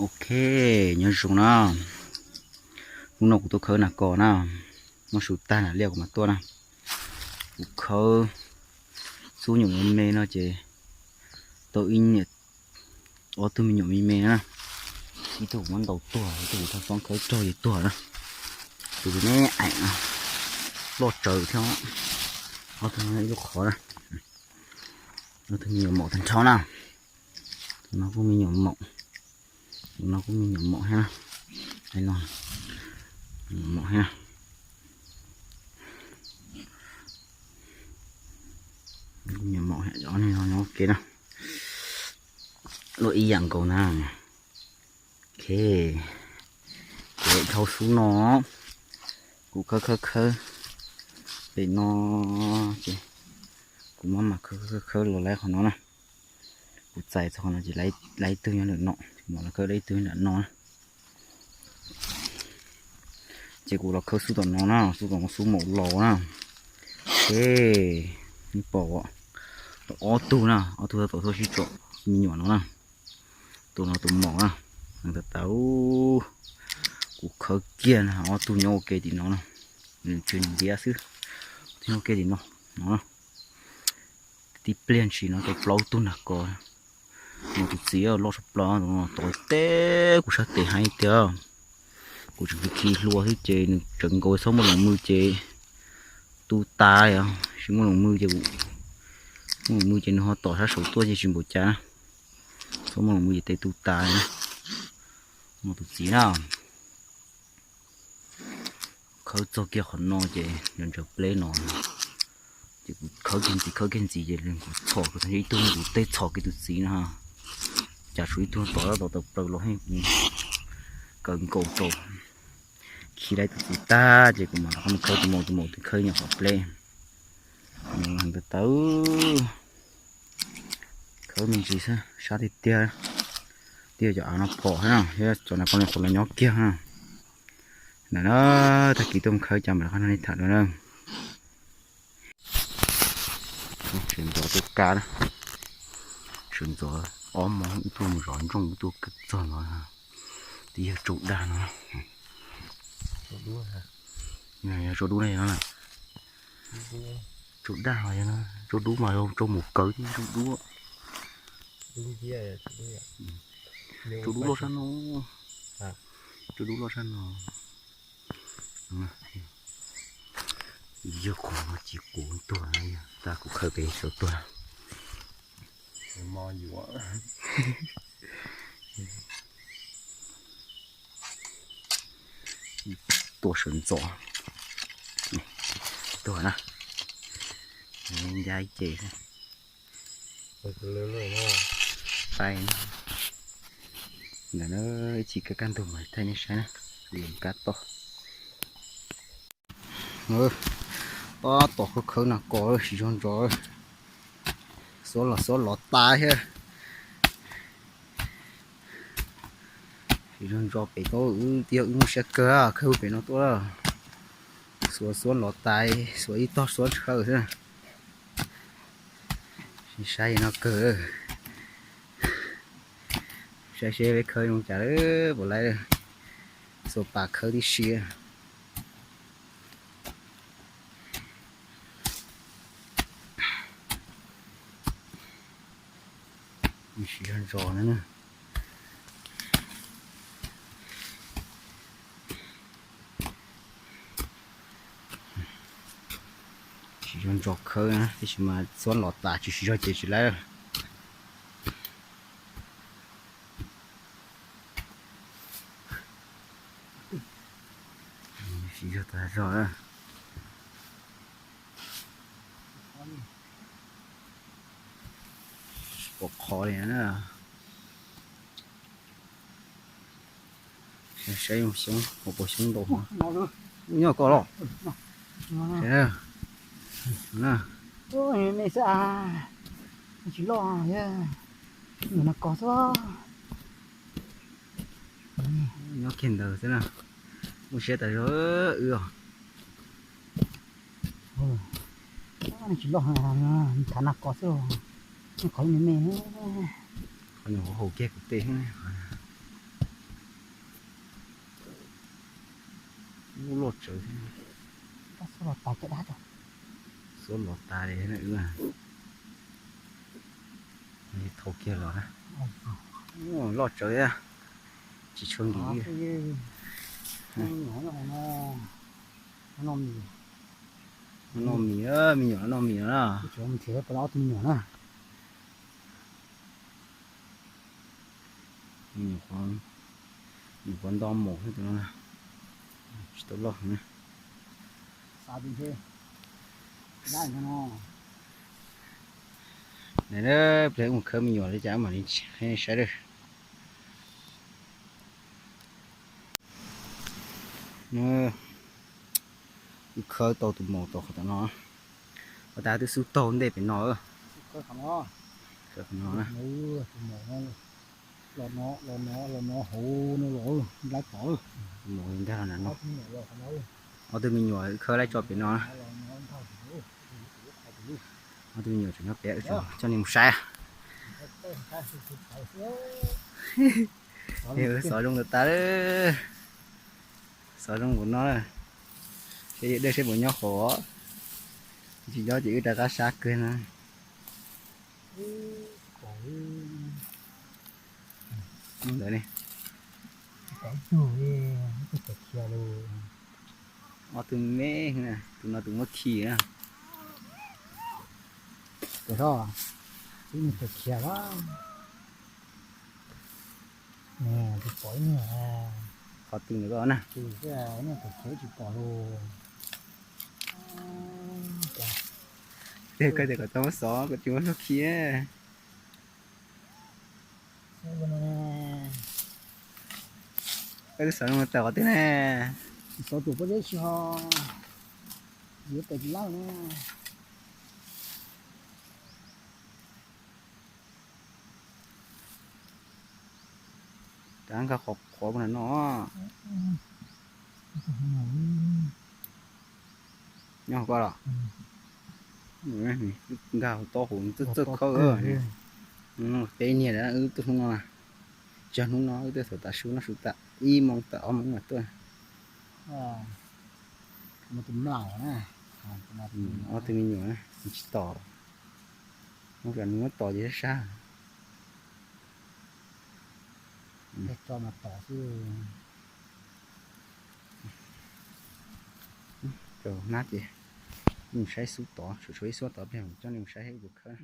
Ok, nhớ xuống nào. Lúc nào cũng tôi khơi là cỏ nào. Nó sụt tan là liều của mặt tôi nào. Cũng khơi. Xuống nhổm mê nó chứ. Tôi in nhật. Ô tôi mình nhổm mê nào. Ý tôi cũng đầu tuổi. Tôi cũng phong khơi trôi gì tuổi đó. Tôi cũng nghe ảnh. Lọt trời theo nó. Ô tôi nghe lúc khó đó. Nó tôi nhiều mộ thành chó nào. Nó cũng mình nhổm mộ. Nó cũng mình nhổm mộ ha. Đây nó. Mộ ha. Nhiều mẫu hạt gió này nó ok nào. Lỗi ý dạng cầu nào. Ok. Để thâu xuống nó. Cũng khơ. Để nó cũng mà khơ lỗ lấy của nó nè. Cũng chạy cho nó chỉ lấy tư cho được nọ. Mà nó khơ lấy tư cho nó. Chỉ cũng là khơ xuống tận nó nào. Xuống mẫu lỗ nào. Ok. Đi bỏ. Ô tu nào, ô tu tổ chi chỗ mình nhỏ nó nào, tu nó tu mỏ nào, thằng ta tao cũng khơi kia nào, ô tu nhau ok thì nó nào, mình chuyện gì xứ, thì ok thì nó nào, tí plan chỉ nó cái flow tu nè coi, một chút xíu lo sập lo nó tối té cũng sẽ té hay tiêu, cũng chỉ khi lúa hết chơi trận coi sống một lần mưa chơi, tu tai à, chỉ một lần mưa chơi mưa trên họ tỏ ra số tua cho chuyện bộ cha số mà mưa tây tu tài một chút xíu nào khơi cho kia họ no chứ nhận được play nó chỉ khơi cái gì chứ liền chọ cái thằng ấy tôi cũng tây chọ cái chút xíu nữa ha chả suy tôi tỏ ra tập đầu lo hay cần cầu trộn khi đây tụi ta chỉ cũng mà không khơi từ một thì khơi nhỏ họ play nhưng hàng từ tới khơi mình chỉ sao thì tia cho nó bỏ ha thế cho nó con này còn là nhóc kia ha là nó ta kỳ tôm khơi cho mà nó đi thật nữa chuyển gió tôi cá đó chuyển gió ốm món tôi một rón trong tôi cực giòn nó tia trụ đàn nó này chỗ đu này nó là trụ đàn này nó chỗ đu mà đâu trong một cới trụ đu chỗ đu lo san nó chỗ đu lo san nó giờ còn nó chỉ cuốn tuổi này ta cũng khơi về số tuổi mò gì quá tuổi sườn gió tuổi nè nên dai chị tay là nó chỉ cái căn thùng này thay như thế này liền cắt to to khơi nào có chỉ cho rồi số lọt tai ha chỉ cho rồi bị có tiêu sẽ cơ khơi bị nó to số lọt tai số ít to số khơi thế sai nó cơ sai với khơi không trả đấy bỏ lại số bạc khơi đi xia chỉ hơn giò nữa chỉ hơn giò khơi á thì mà xoắn lọt tạ chỉ cho chỉ lấy chỉ cho ta rồi bọc khó này nữa sẽ dùng xuống một bộ xuống đồ nhỏ có rồi thế nè ôi mẹ sa chỉ lo nha người nó có số nhỏ kiên đầu thế nào một xe tới rồi chỉ lo thằng nào có số nó có mẹ mẹ còn hồ kia của tiền ngô lột trời Có số là tài cái đá rồi. số lột ta đấy nữa ư à này thầu kia lột á lột trời à chỉ chôn Đó, đi cái nó nhỏ nó mì. nó mì á mì nhỏ nó mì đó Cái chỗ mình thiếu cái đó thì nhỏ nữa. mì con đo mổ hết rồi nè chỉ tốt lột nữa Sao đi thế? Cái cho nó. này đó để một khơi mì nhỏ để chả mà đi hay sẽ được nó khơi tàu tụi mổ tàu của nó và ta từ số tàu để phải nó Cái thằng nó. khơi nó nè Ừ, nó hổ nó lỗ lái cổ. mổ hiện ra là nó Nó ở từ mình nhỏ khơi lại cho phải nó ở từ mình nhỏ cho nó bé cho nên sai hiểu sỏi trong ta đó sỏi trong của nó là cái đây sẽ bộ nhỏ khó chỉ do chỉ ta cá sát kia nè đấy này cái chuối cái kia luôn. ở từ mé nè từ nó từ mất khí nè Cái đó chứ mình phải kia quá. Nè cái cõi nè. có từ nữa đó nè Từ cái này phải kia chỉ bỏ luôn. thế cái có tao xó có chú nó kia cái sỏi nó tao thế nè Số tụ có đấy cho dưới cái gì lắm nè. đang cả khó khó mà nó nhau qua rồi gạo to hồn tức tức khó rồi cái này là tôi không nói cho nó tôi thử ta xuống nó xuống ta y mong ta mong mà tôi Một tấm nào nè. ở từ mình nhỏ chỉ tỏ không cần nó tỏ gì hết sao Để cho mà tỏ chứ. rồi nát gì mình sẽ xuống tỏ số số tỏ bên cho nên sẽ hay được hơn